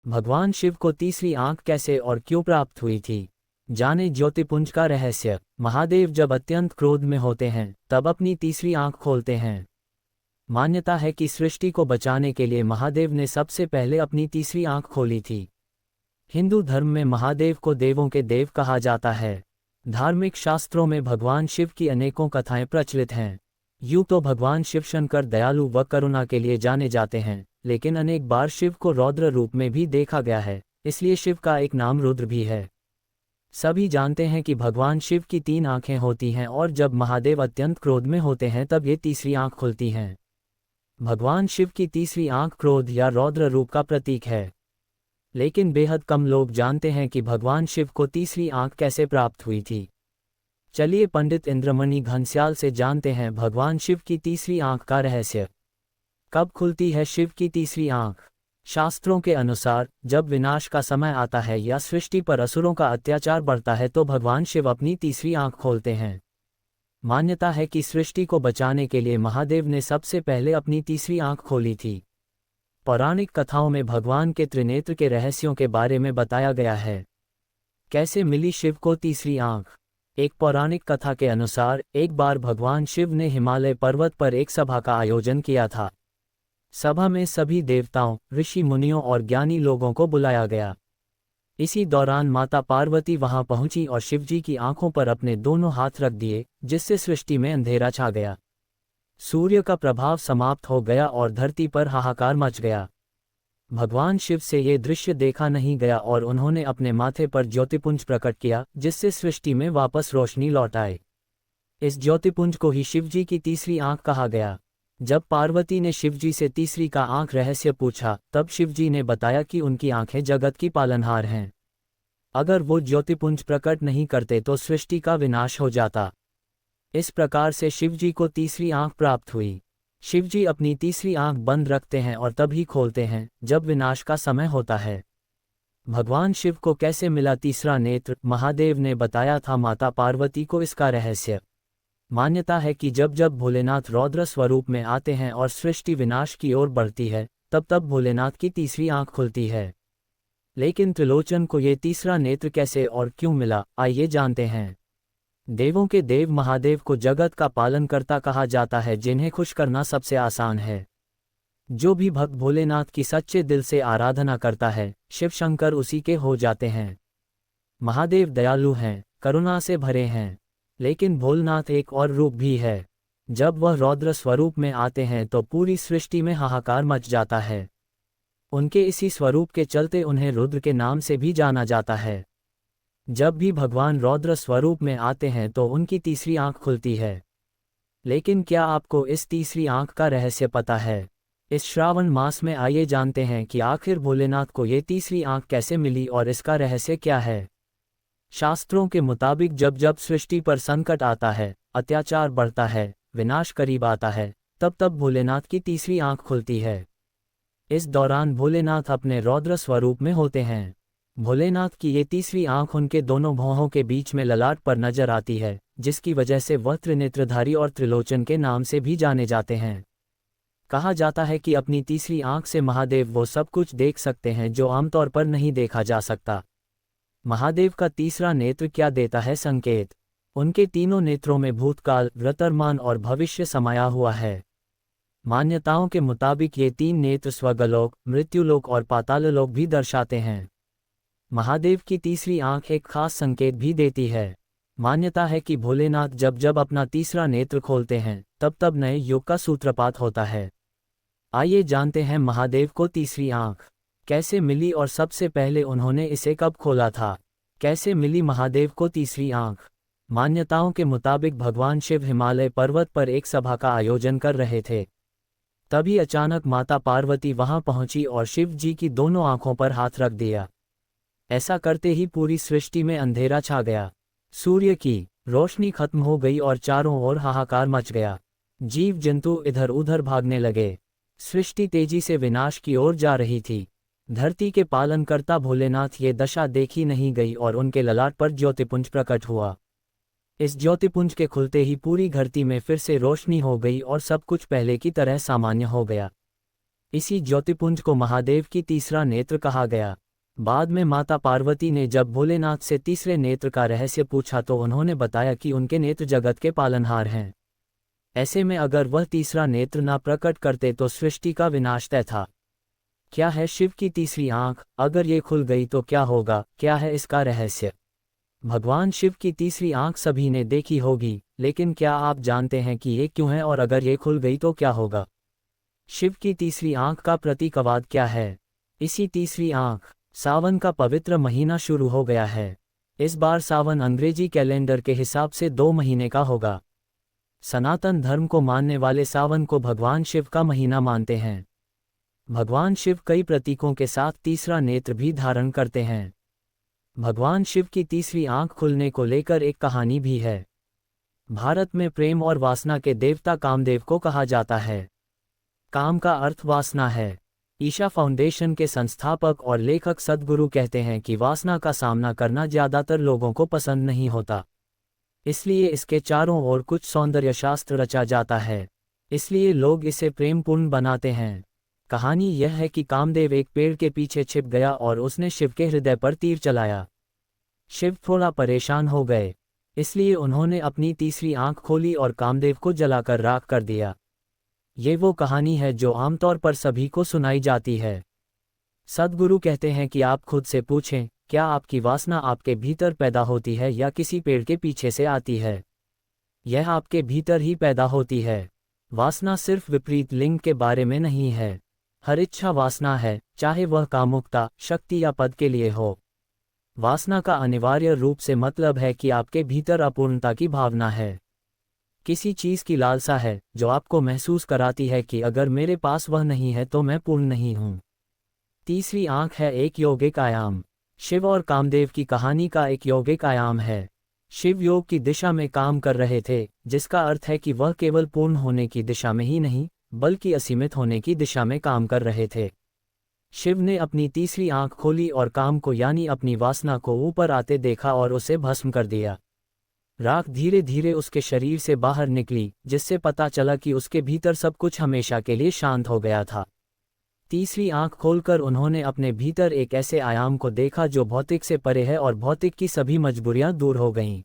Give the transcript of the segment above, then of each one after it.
भगवान शिव को तीसरी आंख कैसे और क्यों प्राप्त हुई थी? जाने ज्योतिपुंज का रहस्य। महादेव जब अत्यंत क्रोध में होते हैं तब अपनी तीसरी आंख खोलते हैं। मान्यता है कि सृष्टि को बचाने के लिए महादेव ने सबसे पहले अपनी तीसरी आंख खोली थी। हिंदू धर्म में महादेव को देवों के देव कहा जाता है। धार्मिक शास्त्रों में भगवान शिव की अनेकों कथाएं प्रचलित हैं। यूं तो भगवान शिव शंकर दयालु व करुणा के लिए जाने जाते हैं, लेकिन अनेक बार शिव को रौद्र रूप में भी देखा गया है, इसलिए शिव का एक नाम रुद्र भी है। सभी जानते हैं कि भगवान शिव की 3 आंखें होती हैं और जब महादेव अत्यंत क्रोध में होते हैं तब ये तीसरी आंख खुलती हैं। भगवान शिव की तीसरी आंख क्रोध या रौद्र रूप का प्रतीक है। लेकिन बेहद कम लोग जानते हैं कि भगवान शिव को तीसरी आंख कैसे प्राप्त हुई थी। चलिए पंडित इंद्रमणि घनश्याल से जानते हैं भगवान शिव की तीसरी आंख का रहस्य। कब खुलती है शिव की तीसरी आंख? शास्त्रों के अनुसार जब विनाश का समय आता है या सृष्टि पर असुरों का अत्याचार बढ़ता है तो भगवान शिव अपनी तीसरी आंख खोलते हैं। मान्यता है कि सृष्टि को बचाने के लिए महादेव ने सबसे पहले अपनी तीसरी आंख खोली थी। पौराणिक कथाओं में भगवान के त्रिनेत्र के रहस्यों के बारे में बताया गया है। कैसे मिली शिव को तीसरी आंख? एक पौराणिक कथा के अनुसार एक बार भगवान शिव ने हिमालय पर्वत पर एक सभा का आयोजन किया था। सभा में सभी देवताओं, ऋषि मुनियों और ज्ञानी लोगों को बुलाया गया। इसी दौरान माता पार्वती वहां पहुंची और शिवजी की आंखों पर अपने दोनों हाथ रख दिए, जिससे सृष्टि में अंधेरा छा गया। सूर्य का प्रभाव समाप्त हो गया और धरती पर हाहाकार मच गया। भगवान शिव से ये दृश्य देखा नहीं गया और उन्होंने अपने माथे पर ज्योतिपुंज प्रकट किया, जिससे सृष्टि में वापस रोशनी लौट आए। इस ज्योतिपुंज को ही शिवजी की तीसरी आंख कहा गया। जब पार्वती ने शिवजी से तीसरी का आंख रहस्य पूछा, तब शिवजी ने बताया कि उनकी आंखें जगत की पालनहार हैं। अगर वो ज्योतिपुंज प्रकट नहीं करते तो सृष्टि का विनाश हो जाता। इस प्रकार से शिवजी को तीसरी आंख प्राप्त हुई। शिवजी अपनी तीसरी आंख बंद रखते हैं और तभी खोलते हैं जब विनाश का समय होता है। भगवान शिव को कैसे मिला तीसरा नेत्र? महादेव ने बताया था माता पार्वती को इसका रहस्य। मान्यता है कि जब जब भोलेनाथ रौद्र स्वरूप में आते हैं और सृष्टि विनाश की ओर बढ़ती है, तब तब भोलेनाथ की तीसरी आंख खुलती है। लेकिन त्रिलोचन को ये तीसरा नेत्र कैसे और क्यों मिला, आइए जानते हैं। देवों के देव महादेव को जगत का पालनकर्ता कहा जाता है, जिन्हें खुश करना सबसे आसान है। जो भी भक्त भोलेनाथ की सच्चे दिल से आराधना करता है, शिव शंकर उसी के हो जाते हैं। महादेव दयालु हैं, करुणा से भरे हैं, लेकिन भोलेनाथ एक और रूप भी है। जब वह रौद्र स्वरूप में आते हैं तो पूरी सृष्टि में हाहाकार मच जाता है। उनके इसी स्वरूप के चलते उन्हें रुद्र के नाम से भी जाना जाता है। जब भी भगवान रौद्र स्वरूप में आते हैं तो उनकी तीसरी आंख खुलती है। लेकिन क्या आपको इस तीसरी आंख का रहस्य पता है? इस श्रावण मास में आइए जानते हैं कि आखिर भोलेनाथ को ये तीसरी आंख कैसे मिली और इसका रहस्य क्या है। शास्त्रों के मुताबिक जब जब सृष्टि पर संकट आता है, अत्याचार बढ़ता है, विनाश करीब आता है, तब तब भोलेनाथ की तीसरी आंख खुलती है। इस दौरान भोलेनाथ अपने रौद्र स्वरूप में होते हैं। भोलेनाथ की ये तीसरी आंख उनके दोनों भौहों के बीच में ललाट पर नजर आती है, जिसकी वजह से वह त्रिनेत्रधारी और त्रिलोचन के नाम से भी जाने जाते हैं। कहा जाता है कि अपनी तीसरी आंख से महादेव वो सब कुछ देख सकते हैं जो आमतौर पर नहीं देखा जा सकता। महादेव का तीसरा नेत्र क्या देता है संकेत? उनके तीनों नेत्रों में भूतकाल, वर्तमान और भविष्य समाया हुआ है। मान्यताओं के मुताबिक ये 3 नेत्र स्वर्गलोक, मृत्युलोक और पाताललोक भी दर्शाते हैं। महादेव की तीसरी आंख एक खास संकेत भी देती है। मान्यता है कि भोलेनाथ जब जब अपना तीसरा नेत्र खोलते हैं, तब तब नए युग का सूत्रपात होता है। आइए जानते हैं महादेव को तीसरी आंख कैसे मिली और सबसे पहले उन्होंने इसे कब खोला था। कैसे मिली महादेव को तीसरी आंख? मान्यताओं के मुताबिक भगवान शिव हिमालय पर्वत पर एक सभा का आयोजन कर रहे थे। तभी अचानक माता पार्वती वहां पहुंची और शिव जी की दोनों आंखों पर हाथ रख दिया। ऐसा करते ही पूरी सृष्टि में अंधेरा छा गया। सूर्य की रोशनी खत्म हो गई और चारों ओर हाहाकार मच गया। जीव जंतु इधर उधर भागने लगे। सृष्टि तेजी से विनाश की ओर जा रही थी। धरती के पालनकर्ता भोलेनाथ ये दशा देखी नहीं गई और उनके ललाट पर ज्योतिपुंज प्रकट हुआ। इस ज्योतिपुंज के खुलते ही पूरी धरती में फिर से रोशनी हो गई और सब कुछ पहले की तरह सामान्य हो गया। इसी ज्योतिपुंज को महादेव की तीसरा नेत्र कहा गया। बाद में माता पार्वती ने जब भोलेनाथ से तीसरे नेत्र का रहस्य पूछा तो उन्होंने बताया कि उनके नेत्र जगत के पालनहार हैं। ऐसे में अगर वह तीसरा नेत्र ना प्रकट करते तो सृष्टि का विनाश तय था। क्या है शिव की तीसरी आंख? अगर ये खुल गई तो क्या होगा? क्या है इसका रहस्य? भगवान शिव की तीसरी आंख सभी ने देखी होगी, लेकिन क्या आप जानते हैं कि ये क्यों है और अगर ये खुल गई तो क्या होगा? शिव की तीसरी आंख का प्रतीकवाद क्या है? इसी तीसरी आंख। सावन का पवित्र महीना शुरू हो गया है। इस बार सावन अंग्रेजी कैलेंडर के हिसाब से 2 महीने का होगा। सनातन धर्म को मानने वाले सावन को भगवान शिव का महीना मानते हैं। भगवान शिव कई प्रतीकों के साथ तीसरा नेत्र भी धारण करते हैं। भगवान शिव की तीसरी आंख खुलने को लेकर एक कहानी भी है। भारत में प्रेम और वासना के देवता कामदेव को कहा जाता है। काम का अर्थ वासना है। ईशा फाउंडेशन के संस्थापक और लेखक सद्गुरु कहते हैं कि वासना का सामना करना ज्यादातर लोगों को पसंद नहीं होता, इसलिए इसके चारों ओर कुछ सौंदर्य शास्त्र रचा जाता है, इसलिए लोग इसे प्रेमपूर्ण बनाते हैं। कहानी यह है कि कामदेव एक पेड़ के पीछे छिप गया और उसने शिव के हृदय पर तीर चलाया। शिव थोड़ा परेशान हो गए, इसलिए उन्होंने अपनी तीसरी आंख खोली और कामदेव को जलाकर राख कर दिया। ये वो कहानी है जो आमतौर पर सभी को सुनाई जाती है। सद्गुरु कहते हैं कि आप खुद से पूछें, क्या आपकी वासना आपके भीतर पैदा होती है या किसी पेड़ के पीछे से आती है? यह आपके भीतर ही पैदा होती है। वासना सिर्फ विपरीत लिंग के बारे में नहीं है। हर इच्छा वासना है, चाहे वह कामुकता, शक्ति या पद के लिए हो। वासना का अनिवार्य रूप से मतलब है कि आपके भीतर अपूर्णता की भावना है। किसी चीज की लालसा है जो आपको महसूस कराती है कि अगर मेरे पास वह नहीं है तो मैं पूर्ण नहीं हूं। तीसरी आंख है एक यौगिक आयाम। शिव और कामदेव की कहानी का एक यौगिक आयाम है। शिव योग की दिशा में काम कर रहे थे, जिसका अर्थ है कि वह केवल पूर्ण होने की दिशा में ही नहीं, बल्कि असीमित होने की दिशा में काम कर रहे थे। शिव ने अपनी तीसरी आंख खोली और काम को यानी अपनी वासना को ऊपर आते देखा और उसे भस्म कर दिया। राख धीरे धीरे उसके शरीर से बाहर निकली, जिससे पता चला कि उसके भीतर सब कुछ हमेशा के लिए शांत हो गया था। तीसरी आंख खोलकर उन्होंने अपने भीतर एक ऐसे आयाम को देखा जो भौतिक से परे है और भौतिक की सभी मजबूरियां दूर हो गईं।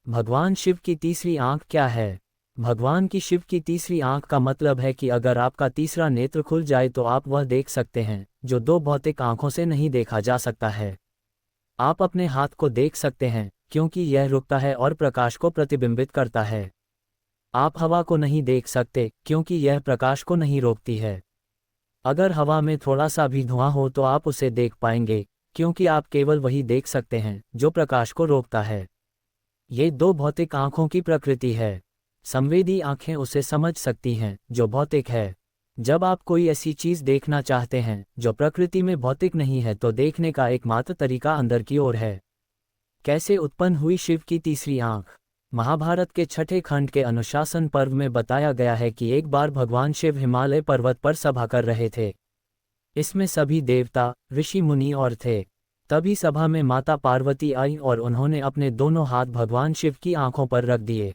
भगवान शिव की तीसरी आंख क्या है? भगवान की शिव की तीसरी आंख का मतलब है कि अगर आपका तीसरा नेत्र खुल जाए तो आप वह देख सकते हैं जो 2 भौतिक आंखों से नहीं देखा जा सकता है। आप अपने हाथ को देख सकते हैं, क्योंकि यह रुकता है और प्रकाश को प्रतिबिंबित करता है। आप हवा को नहीं देख सकते, क्योंकि यह प्रकाश को नहीं रोकती है। अगर हवा में थोड़ा सा भी धुआं हो तो आप उसे देख पाएंगे, क्योंकि आप केवल वही देख सकते हैं जो प्रकाश को रोकता है। ये 2 भौतिक आंखों की प्रकृति है। संवेदी आंखें उसे समझ सकती हैं जो भौतिक है। जब आप कोई ऐसी चीज देखना चाहते हैं जो प्रकृति में भौतिक नहीं है तो देखने का एकमात्र तरीका अंदर की ओर है। कैसे उत्पन्न हुई शिव की तीसरी आंख? महाभारत के 6ठे खंड के अनुशासन पर्व में बताया गया है कि एक बार भगवान शिव हिमालय पर्वत पर सभा कर रहे थे। इसमें सभी देवता, ऋषि मुनि और थे। तभी सभा में माता पार्वती आई और उन्होंने अपने दोनों हाथ भगवान शिव की आंखों पर रख दिए।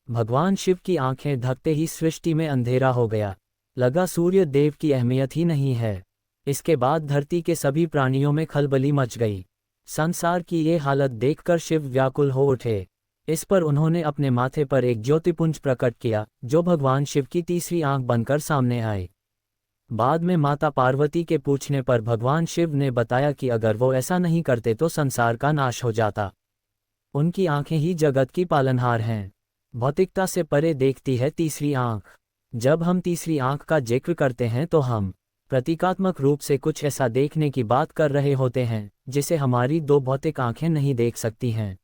भगवान शिव की आंखें ढकते ही सृष्टि में अंधेरा हो गया। लगा सूर्य देव की अहमियत ही नहीं है। इसके बाद धरती के सभी प्राणियों में खलबली मच गई। संसार की ये हालत देखकर शिव व्याकुल हो उठे। इस पर उन्होंने अपने माथे पर एक ज्योतिपुंज प्रकट किया, जो भगवान शिव की तीसरी आंख बनकर सामने आई। बाद में माता पार्वती के पूछने पर भगवान शिव ने बताया कि अगर वो ऐसा नहीं करते तो संसार का नाश हो जाता। उनकी आंखें ही जगत की पालनहार हैं। भौतिकता से परे देखती है तीसरी आंख। जब हम तीसरी आंख का जिक्र करते हैं तो हम प्रतीकात्मक रूप से कुछ ऐसा देखने की बात कर रहे होते हैं जिसे हमारी 2 भौतिक आंखें नहीं देख सकती हैं।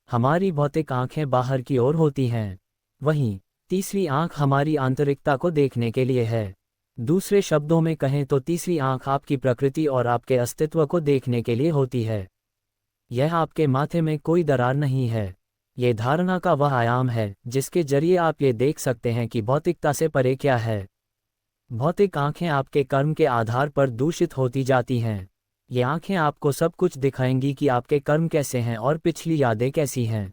हमारी भौतिक आंखें बाहर की ओर होती हैं, वहीं तीसरी आंख हमारी आंतरिकता को देखने के लिए है। दूसरे शब्दों में कहें तो तीसरी आंख आपकी प्रकृति और आपके अस्तित्व को देखने के लिए होती है। यह आपके माथे में कोई दरार नहीं है। ये धारणा का वह आयाम है जिसके जरिए आप ये देख सकते हैं कि भौतिकता से परे क्या है। भौतिक आंखें आपके कर्म के आधार पर दूषित होती जाती हैं। ये आंखें आपको सब कुछ दिखाएंगी कि आपके कर्म कैसे हैं और पिछली यादें कैसी हैं।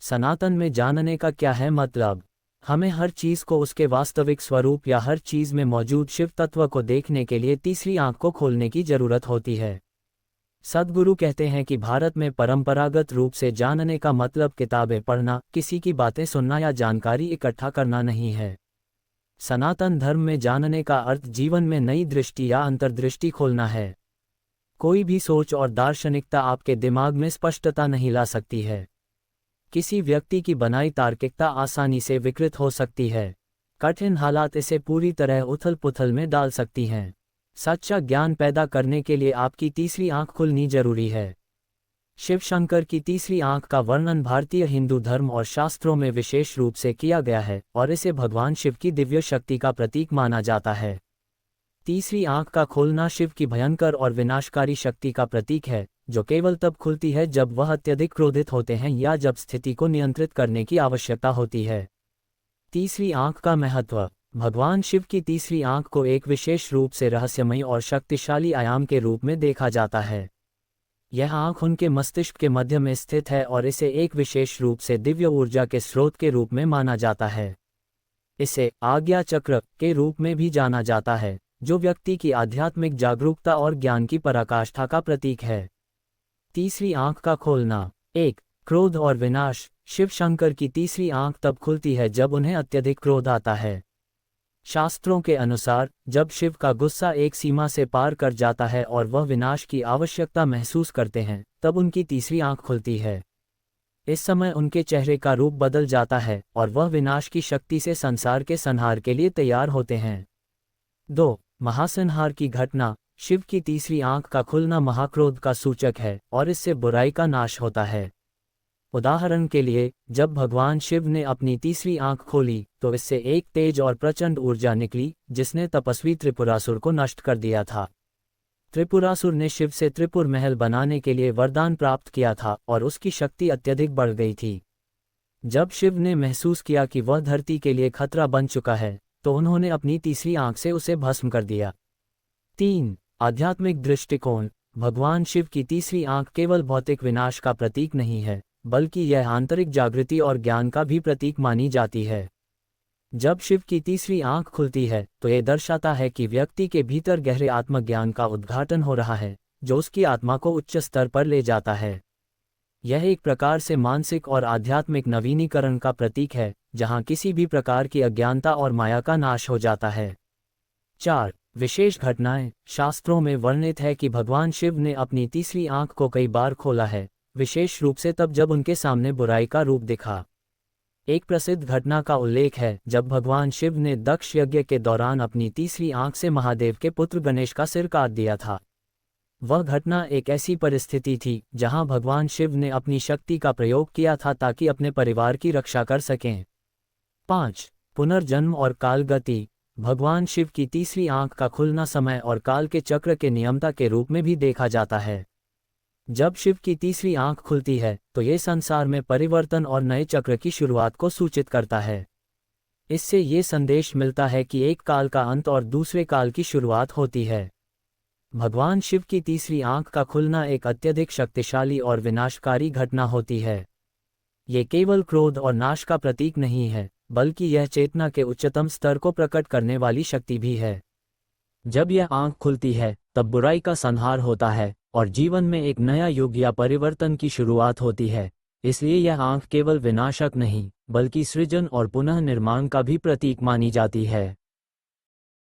सनातन में जानने का क्या है मतलब? हमें हर चीज़ को उसके वास्तविक स्वरूप या हर चीज़ में मौजूद शिव तत्व को देखने के लिए तीसरी आंख को खोलने की जरूरत होती है। सद्गुरु कहते हैं कि भारत में परंपरागत रूप से जानने का मतलब किताबें पढ़ना, किसी की बातें सुनना या जानकारी इकट्ठा करना नहीं है। सनातन धर्म में जानने का अर्थ जीवन में नई दृष्टि या अंतर्दृष्टि खोलना है। कोई भी सोच और दार्शनिकता आपके दिमाग में स्पष्टता नहीं ला सकती है। किसी व्यक्ति की बनाई तार्किकता आसानी से विकृत हो सकती है। कठिन हालात इसे पूरी तरह उथल पुथल में डाल सकती हैं। सच्चा ज्ञान पैदा करने के लिए आपकी तीसरी आंख खुलनी जरूरी है। शिव शंकर की तीसरी आंख का वर्णन भारतीय हिंदू धर्म और शास्त्रों में विशेष रूप से किया गया है और इसे भगवान शिव की दिव्य शक्ति का प्रतीक माना जाता है। तीसरी आंख का खोलना शिव की भयंकर और विनाशकारी शक्ति का प्रतीक है, जो केवल तब खुलती है जब वह अत्यधिक क्रोधित होते हैं या जब स्थिति को नियंत्रित करने की आवश्यकता होती है। तीसरी आंख का महत्व। भगवान शिव की तीसरी आंख को एक विशेष रूप से रहस्यमयी और शक्तिशाली आयाम के रूप में देखा जाता है। यह आंख उनके मस्तिष्क के मध्य में स्थित है और इसे एक विशेष रूप से दिव्य ऊर्जा के स्रोत के रूप में माना जाता है। इसे आज्ञा चक्र के रूप में भी जाना जाता है, जो व्यक्ति की आध्यात्मिक जागरूकता और ज्ञान की पराकाष्ठा का प्रतीक है। तीसरी आंख का खोलना। 1. क्रोध और विनाश। शिव शंकर की तीसरी आंख तब खुलती है जब उन्हें अत्यधिक क्रोध आता है। शास्त्रों के अनुसार जब शिव का गुस्सा एक सीमा से पार कर जाता है और वह विनाश की आवश्यकता महसूस करते हैं, तब उनकी तीसरी आंख खुलती है। इस समय उनके चेहरे का रूप बदल जाता है और वह विनाश की शक्ति से संसार के संहार के लिए तैयार होते हैं। 2. महासंहार की घटना। शिव की तीसरी आंख का खुलना महाक्रोध का सूचक है और इससे बुराई का नाश होता है। उदाहरण के लिए, जब भगवान शिव ने अपनी तीसरी आंख खोली तो इससे एक तेज और प्रचंड ऊर्जा निकली जिसने तपस्वी त्रिपुरासुर को नष्ट कर दिया था। त्रिपुरासुर ने शिव से त्रिपुर महल बनाने के लिए वरदान प्राप्त किया था और उसकी शक्ति अत्यधिक बढ़ गई थी। जब शिव ने महसूस किया कि वह धरती के लिए खतरा बन चुका है, तो उन्होंने अपनी तीसरी आंख से उसे भस्म कर दिया। 3. आध्यात्मिक दृष्टिकोण। भगवान शिव की तीसरी आंख केवल भौतिक विनाश का प्रतीक नहीं है, बल्कि यह आंतरिक जागृति और ज्ञान का भी प्रतीक मानी जाती है। जब शिव की तीसरी आंख खुलती है तो यह दर्शाता है कि व्यक्ति के भीतर गहरे आत्मज्ञान का उद्घाटन हो रहा है, जो उसकी आत्मा को उच्च स्तर पर ले जाता है। यह एक प्रकार से मानसिक और आध्यात्मिक नवीनीकरण का प्रतीक है, जहां किसी भी प्रकार की अज्ञानता और माया का नाश हो जाता है। 4. विशेष घटनाएं। शास्त्रों में वर्णित है कि भगवान शिव ने अपनी तीसरी आंख को कई बार खोला है, विशेष रूप से तब जब उनके सामने बुराई का रूप दिखा। एक प्रसिद्ध घटना का उल्लेख है जब भगवान शिव ने दक्ष यज्ञ के दौरान अपनी तीसरी आंख से महादेव के पुत्र गणेश का सिर काट दिया था। वह घटना एक ऐसी परिस्थिति थी जहां भगवान शिव ने अपनी शक्ति का प्रयोग किया था ताकि अपने परिवार की रक्षा कर सकें। 5. पुनर्जन्म और काल गति। भगवान शिव की तीसरी आंख का खुलना समय और काल के चक्र के नियमता के रूप में भी देखा जाता है। जब शिव की तीसरी आंख खुलती है तो ये संसार में परिवर्तन और नए चक्र की शुरुआत को सूचित करता है। इससे ये संदेश मिलता है कि एक काल का अंत और दूसरे काल की शुरुआत होती है। भगवान शिव की तीसरी आंख का खुलना एक अत्यधिक शक्तिशाली और विनाशकारी घटना होती है। ये केवल क्रोध और नाश का प्रतीक नहीं है, बल्कि यह चेतना के उच्चतम स्तर को प्रकट करने वाली शक्ति भी है। जब यह आंख खुलती है तब बुराई का संहार होता है और जीवन में एक नया युग या परिवर्तन की शुरुआत होती है। इसलिए यह आंख केवल विनाशक नहीं, बल्कि सृजन और पुनः निर्माण का भी प्रतीक मानी जाती है।